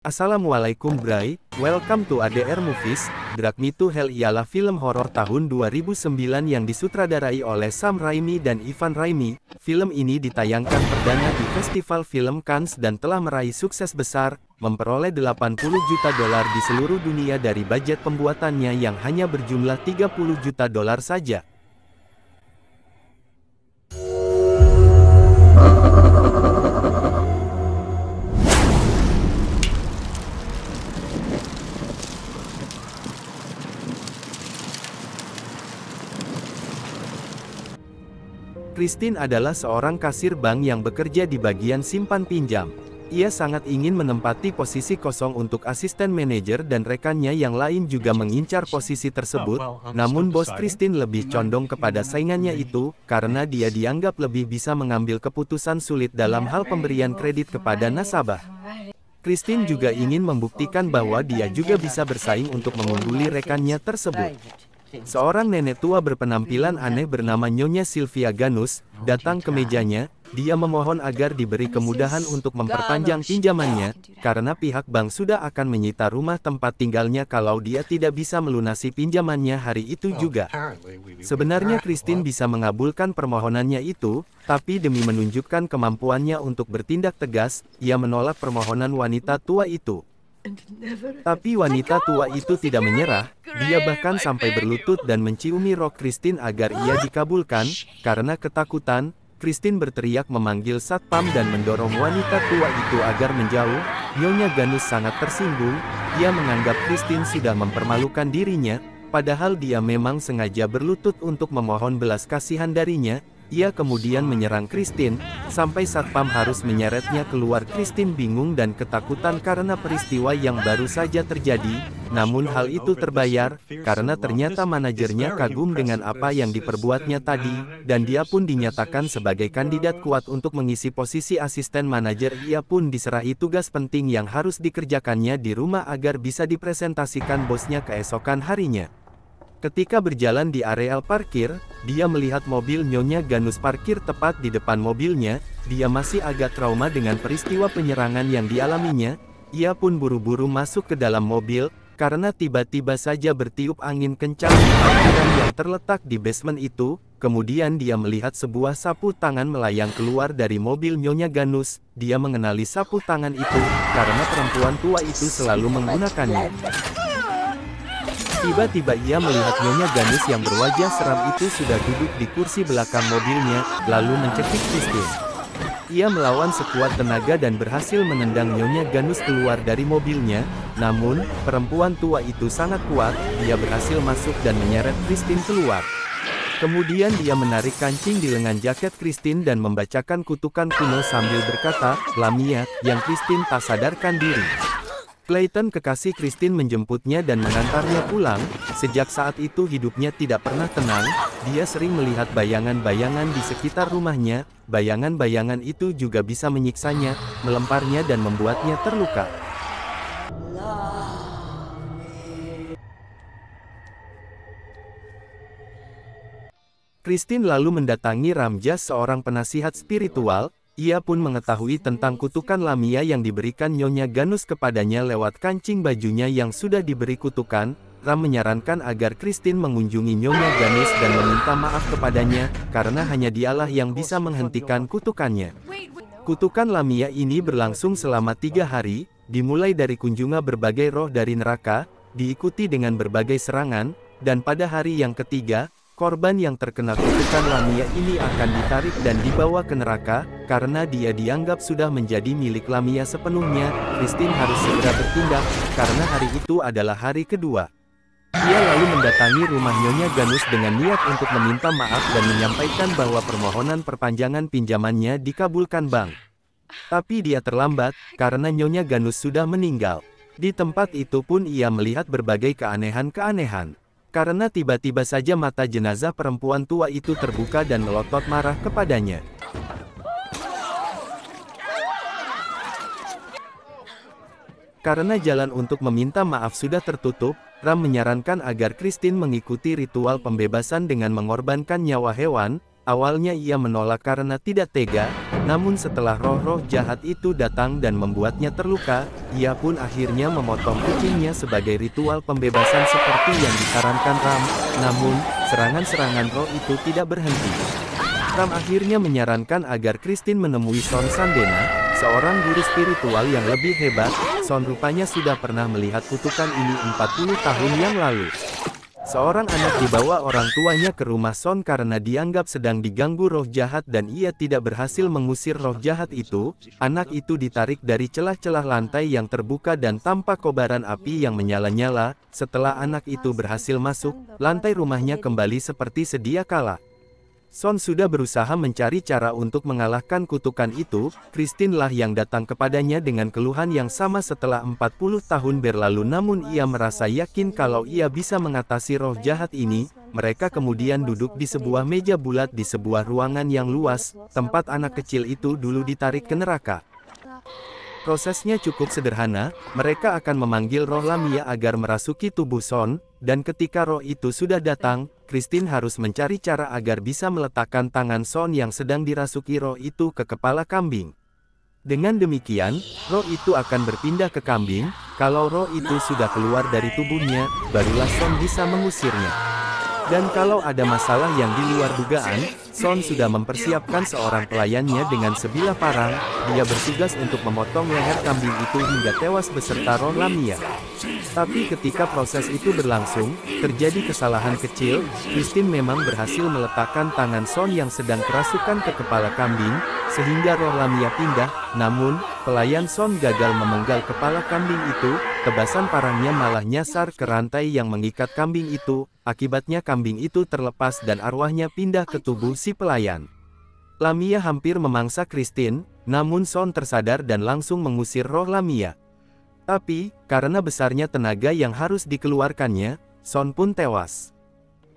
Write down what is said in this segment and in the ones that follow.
Assalamualaikum Bray, welcome to ADR Movies. Drag Me to Hell ialah film horor tahun 2009 yang disutradarai oleh Sam Raimi dan Ivan Raimi. Film ini ditayangkan perdana di Festival Film Cannes dan telah meraih sukses besar, memperoleh 80 juta dolar di seluruh dunia dari budget pembuatannya yang hanya berjumlah 30 juta dolar saja. Christine adalah seorang kasir bank yang bekerja di bagian simpan pinjam. Ia sangat ingin menempati posisi kosong untuk asisten manajer dan rekannya yang lain juga mengincar posisi tersebut, namun bos Christine lebih condong kepada saingannya itu, karena dia dianggap lebih bisa mengambil keputusan sulit dalam hal pemberian kredit kepada nasabah. Christine juga ingin membuktikan bahwa dia juga bisa bersaing untuk mengungguli rekannya tersebut. Seorang nenek tua berpenampilan aneh bernama Nyonya Sylvia Ganus datang ke mejanya. Dia memohon agar diberi kemudahan untuk memperpanjang pinjamannya, karena pihak bank sudah akan menyita rumah tempat tinggalnya kalau dia tidak bisa melunasi pinjamannya hari itu juga. Sebenarnya Christine bisa mengabulkan permohonannya itu, tapi demi menunjukkan kemampuannya untuk bertindak tegas, ia menolak permohonan wanita tua itu. Tapi wanita tua itu tidak menyerah, dia bahkan sampai berlutut dan menciumi rok Christine agar ia dikabulkan. Karena ketakutan, Christine berteriak memanggil satpam dan mendorong wanita tua itu agar menjauh. Nyonya Ganus sangat tersinggung, ia menganggap Christine sudah mempermalukan dirinya, padahal dia memang sengaja berlutut untuk memohon belas kasihan darinya. Ia kemudian menyerang Christine, sampai satpam harus menyeretnya keluar. Christine bingung dan ketakutan karena peristiwa yang baru saja terjadi, namun hal itu terbayar, karena ternyata manajernya kagum dengan apa yang diperbuatnya tadi, dan dia pun dinyatakan sebagai kandidat kuat untuk mengisi posisi asisten manajer. Ia pun diserahi tugas penting yang harus dikerjakannya di rumah agar bisa dipresentasikan bosnya keesokan harinya. Ketika berjalan di areal parkir, dia melihat mobil Nyonya Ganus parkir tepat di depan mobilnya. Dia masih agak trauma dengan peristiwa penyerangan yang dialaminya. Ia pun buru-buru masuk ke dalam mobil, karena tiba-tiba saja bertiup angin kencang di parkiran yang terletak di basement itu. Kemudian dia melihat sebuah sapu tangan melayang keluar dari mobil Nyonya Ganus. Dia mengenali sapu tangan itu, karena perempuan tua itu selalu menggunakannya. Tiba-tiba ia melihat Nyonya Ganus yang berwajah seram itu sudah duduk di kursi belakang mobilnya, lalu mencekik Christine. Ia melawan sekuat tenaga dan berhasil menendang Nyonya Ganus keluar dari mobilnya, namun, perempuan tua itu sangat kuat, dia berhasil masuk dan menyeret Christine keluar. Kemudian dia menarik kancing di lengan jaket Christine dan membacakan kutukan kuno sambil berkata, "Lamia," yang Christine tak sadarkan diri. Clayton, kekasih Christine, menjemputnya dan mengantarnya pulang. Sejak saat itu hidupnya tidak pernah tenang, dia sering melihat bayangan-bayangan di sekitar rumahnya. Bayangan-bayangan itu juga bisa menyiksanya, melemparnya dan membuatnya terluka. Christine lalu mendatangi Ramjas, seorang penasihat spiritual. Ia pun mengetahui tentang kutukan Lamia yang diberikan Nyonya Ganus kepadanya lewat kancing bajunya yang sudah diberi kutukan. Ram menyarankan agar Christine mengunjungi Nyonya Ganus dan meminta maaf kepadanya, karena hanya dialah yang bisa menghentikan kutukannya. Kutukan Lamia ini berlangsung selama 3 hari, dimulai dari kunjungan berbagai roh dari neraka, diikuti dengan berbagai serangan, dan pada hari yang ketiga, korban yang terkena kutukan Lamia ini akan ditarik dan dibawa ke neraka, karena dia dianggap sudah menjadi milik Lamia sepenuhnya. Christine harus segera bertindak, karena hari itu adalah hari kedua. Ia lalu mendatangi rumah Nyonya Ganus dengan niat untuk meminta maaf dan menyampaikan bahwa permohonan perpanjangan pinjamannya dikabulkan bank. Tapi dia terlambat, karena Nyonya Ganus sudah meninggal. Di tempat itu pun ia melihat berbagai keanehan-keanehan. Karena tiba-tiba saja mata jenazah perempuan tua itu terbuka dan melotot marah kepadanya. Karena jalan untuk meminta maaf sudah tertutup, Ram menyarankan agar Christine mengikuti ritual pembebasan dengan mengorbankan nyawa hewan. Awalnya ia menolak karena tidak tega, namun setelah roh-roh jahat itu datang dan membuatnya terluka, ia pun akhirnya memotong kucingnya sebagai ritual pembebasan seperti yang disarankan Ram. Namun, serangan-serangan roh itu tidak berhenti. Ram akhirnya menyarankan agar Christine menemui Son Sandena, seorang guru spiritual yang lebih hebat. Son rupanya sudah pernah melihat kutukan ini 40 tahun yang lalu. Seorang anak dibawa orang tuanya ke rumah Son karena dianggap sedang diganggu roh jahat dan ia tidak berhasil mengusir roh jahat itu. Anak itu ditarik dari celah-celah lantai yang terbuka dan tampak kobaran api yang menyala-nyala. Setelah anak itu berhasil masuk, lantai rumahnya kembali seperti sedia kala. Son sudah berusaha mencari cara untuk mengalahkan kutukan itu. Christine lah yang datang kepadanya dengan keluhan yang sama setelah 40 tahun berlalu, namun ia merasa yakin kalau ia bisa mengatasi roh jahat ini. Mereka kemudian duduk di sebuah meja bulat di sebuah ruangan yang luas, tempat anak kecil itu dulu ditarik ke neraka. Prosesnya cukup sederhana, mereka akan memanggil roh Lamia agar merasuki tubuh Son, dan ketika roh itu sudah datang, Christine harus mencari cara agar bisa meletakkan tangan Son yang sedang dirasuki roh itu ke kepala kambing. Dengan demikian, roh itu akan berpindah ke kambing. Kalau roh itu sudah keluar dari tubuhnya, barulah Son bisa mengusirnya. Dan kalau ada masalah yang di luar dugaan, Son sudah mempersiapkan seorang pelayannya dengan sebilah parang. Dia bertugas untuk memotong leher kambing itu hingga tewas beserta roh Lamia. Tapi ketika proses itu berlangsung, terjadi kesalahan kecil. Christine memang berhasil meletakkan tangan Son yang sedang kerasukan ke kepala kambing, sehingga roh Lamia pindah. Namun, pelayan Son gagal memenggal kepala kambing itu. Tebasan parangnya malah nyasar ke rantai yang mengikat kambing itu. Akibatnya kambing itu terlepas dan arwahnya pindah ke tubuh si pelayan. Lamia hampir memangsa Christine, namun Son tersadar dan langsung mengusir roh Lamia. Tapi, karena besarnya tenaga yang harus dikeluarkannya, Son pun tewas.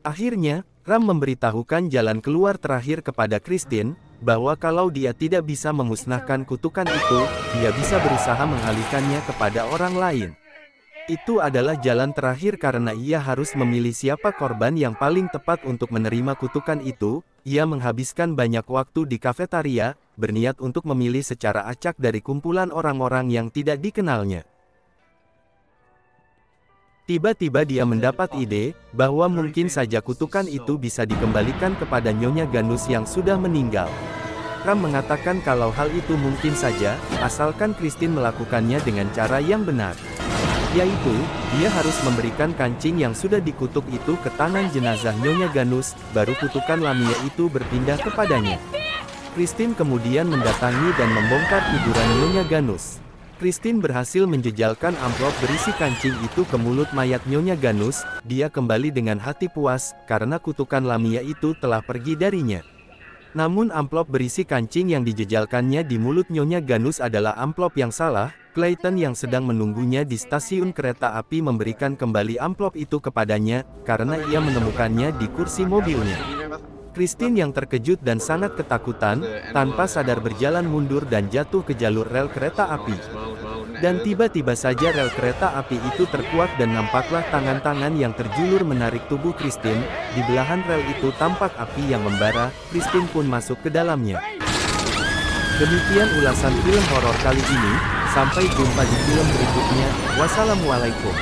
Akhirnya, Ram memberitahukan jalan keluar terakhir kepada Christine, bahwa kalau dia tidak bisa memusnahkan kutukan itu, dia bisa berusaha mengalihkannya kepada orang lain. Itu adalah jalan terakhir karena ia harus memilih siapa korban yang paling tepat untuk menerima kutukan itu. Ia menghabiskan banyak waktu di kafetaria, berniat untuk memilih secara acak dari kumpulan orang-orang yang tidak dikenalnya. Tiba-tiba dia mendapat ide, bahwa mungkin saja kutukan itu bisa dikembalikan kepada Nyonya Ganus yang sudah meninggal. Ram mengatakan kalau hal itu mungkin saja, asalkan Christine melakukannya dengan cara yang benar. Yaitu, dia harus memberikan kancing yang sudah dikutuk itu ke tangan jenazah Nyonya Ganus, baru kutukan Lamia itu berpindah kepadanya. Christine kemudian mendatangi dan membongkar kuburan Nyonya Ganus. Christine berhasil menjejalkan amplop berisi kancing itu ke mulut mayat Nyonya Ganus. Dia kembali dengan hati puas, karena kutukan Lamia itu telah pergi darinya. Namun amplop berisi kancing yang dijejalkannya di mulut Nyonya Ganus adalah amplop yang salah. Clayton yang sedang menunggunya di stasiun kereta api memberikan kembali amplop itu kepadanya, karena ia menemukannya di kursi mobilnya. Christine yang terkejut dan sangat ketakutan, tanpa sadar berjalan mundur dan jatuh ke jalur rel kereta api. Dan tiba-tiba saja rel kereta api itu terkuak dan nampaklah tangan-tangan yang terjulur menarik tubuh Christine. Di belahan rel itu tampak api yang membara. Christine pun masuk ke dalamnya. Demikian ulasan film horor kali ini. Sampai jumpa di film berikutnya. Wassalamualaikum.